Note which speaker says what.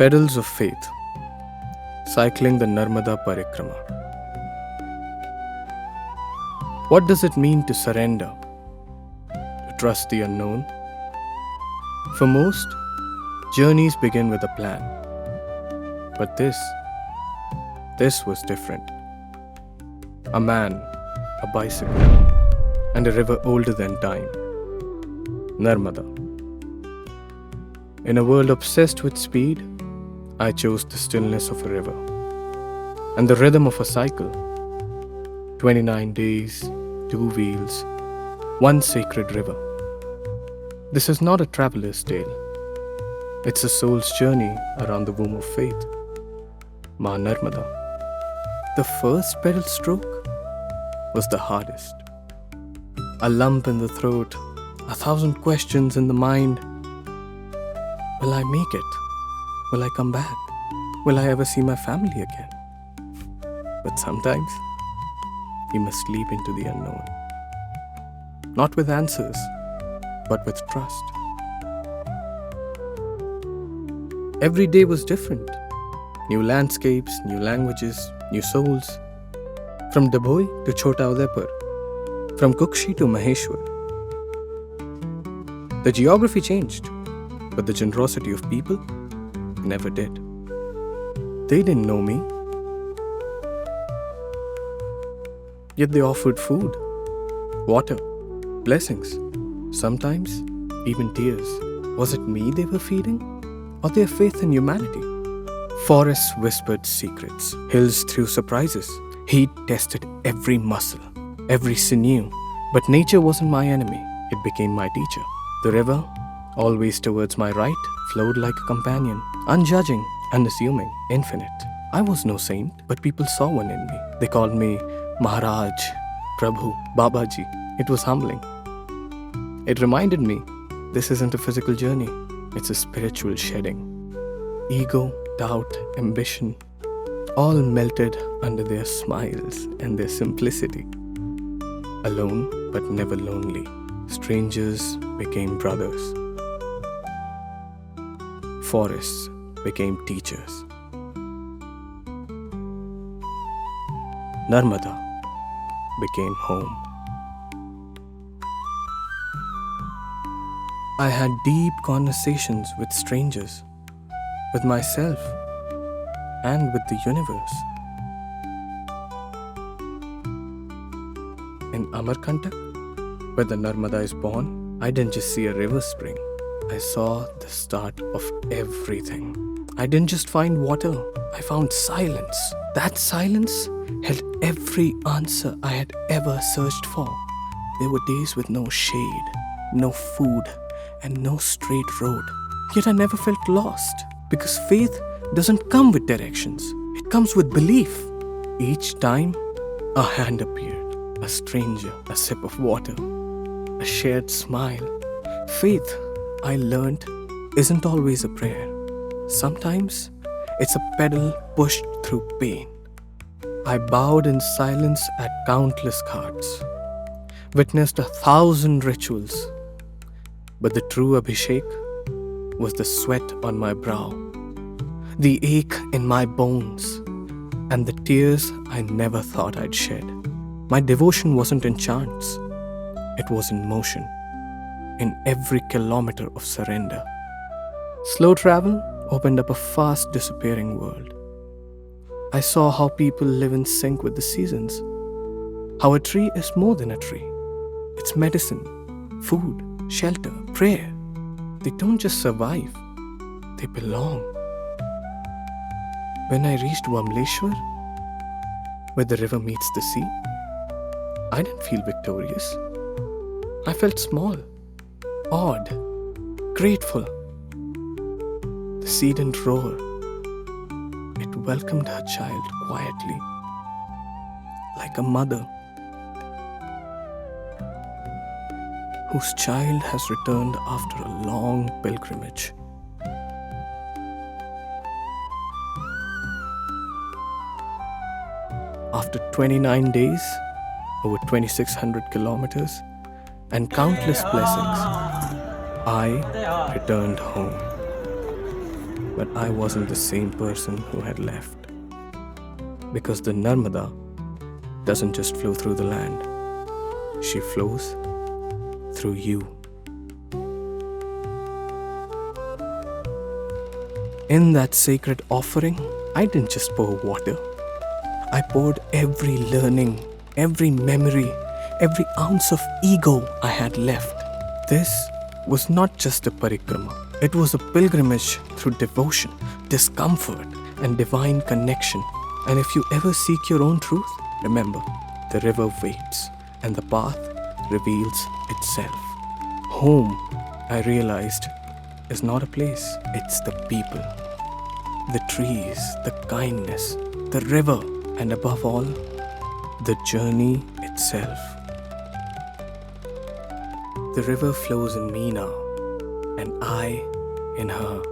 Speaker 1: Pedals of Faith, cycling the Narmada Parikrama. What does it mean to surrender, to trust the unknown? For most, journeys begin with a plan. But this was different. A man, a bicycle, and a river older than time. Narmada. In a world obsessed with speed, I chose the stillness of a river and the rhythm of a cycle. 29 days, 2 wheels, one sacred river. This is not a traveler's tale. It's a soul's journey around the womb of faith. Ma Narmada. The first pedal stroke was the hardest. A lump in the throat, 1,000 questions in the mind. Will I make it? Will I come back? Will I ever see my family again? But sometimes, you must leap into the unknown. Not with answers, but with trust. Every day was different. New landscapes, new languages, new souls. From Dabhoi to Chota Udaipur. From Kukshi to Maheshwar. The geography changed, but the generosity of people never did. They didn't know me, yet they offered food, water, blessings, sometimes even tears. Was it me they were feeding, or their faith in humanity? Forests whispered secrets, hills threw surprises, heat tested every muscle, every sinew. But nature wasn't my enemy, it became my teacher. The river, always towards my right, flowed like a companion, unjudging, unassuming, infinite. I was no saint, but people saw one in me. They called me Maharaj, Prabhu, Babaji. It was humbling. It reminded me, this isn't a physical journey, it's a spiritual shedding. Ego, doubt, ambition, all melted under their smiles and their simplicity. Alone, but never lonely. Strangers became brothers. Forests became teachers. Narmada became home. I had deep conversations with strangers, with myself, and with the universe. In Amarkantak, where the Narmada is born, I didn't just see a river spring. I saw the start of everything. I didn't just find water, I found silence. That silence held every answer I had ever searched for. There were days with no shade, no food, and no straight road. Yet I never felt lost, because faith doesn't come with directions. It comes with belief. Each time, a hand appeared, a stranger, a sip of water, a shared smile. Faith, I learned, isn't always a prayer. Sometimes, it's a pedal pushed through pain. I bowed in silence at countless ghats, witnessed 1,000 rituals, but the true Abhishek was the sweat on my brow, the ache in my bones, and the tears I never thought I'd shed. My devotion wasn't in chants, it was in motion, in every kilometer of surrender. Slow travel opened up a fast disappearing world. I saw how people live in sync with the seasons, how a tree is more than a tree. It's medicine, food, shelter, prayer. They don't just survive, they belong. When I reached Vamleshwar, where the river meets the sea, I didn't feel victorious. I felt small, awed, grateful. The sea didn't roar. It welcomed her child quietly, like a mother whose child has returned after a long pilgrimage. After 29 days, over 2,600 kilometers, and countless blessings, I returned home. but I wasn't the same person who had left. Because the Narmada doesn't just flow through the land, she flows through you. In that sacred offering, I didn't just pour water. I poured every learning, every memory, every ounce of ego I had left. This was not just a parikrama. It was a pilgrimage through devotion, discomfort, and divine connection. And if you ever seek your own truth, remember, the river waits and the path reveals itself. Home, I realized, is not a place, it's the people. The trees, the kindness, the river, and above all, the journey itself. The river flows in me now, and I in her.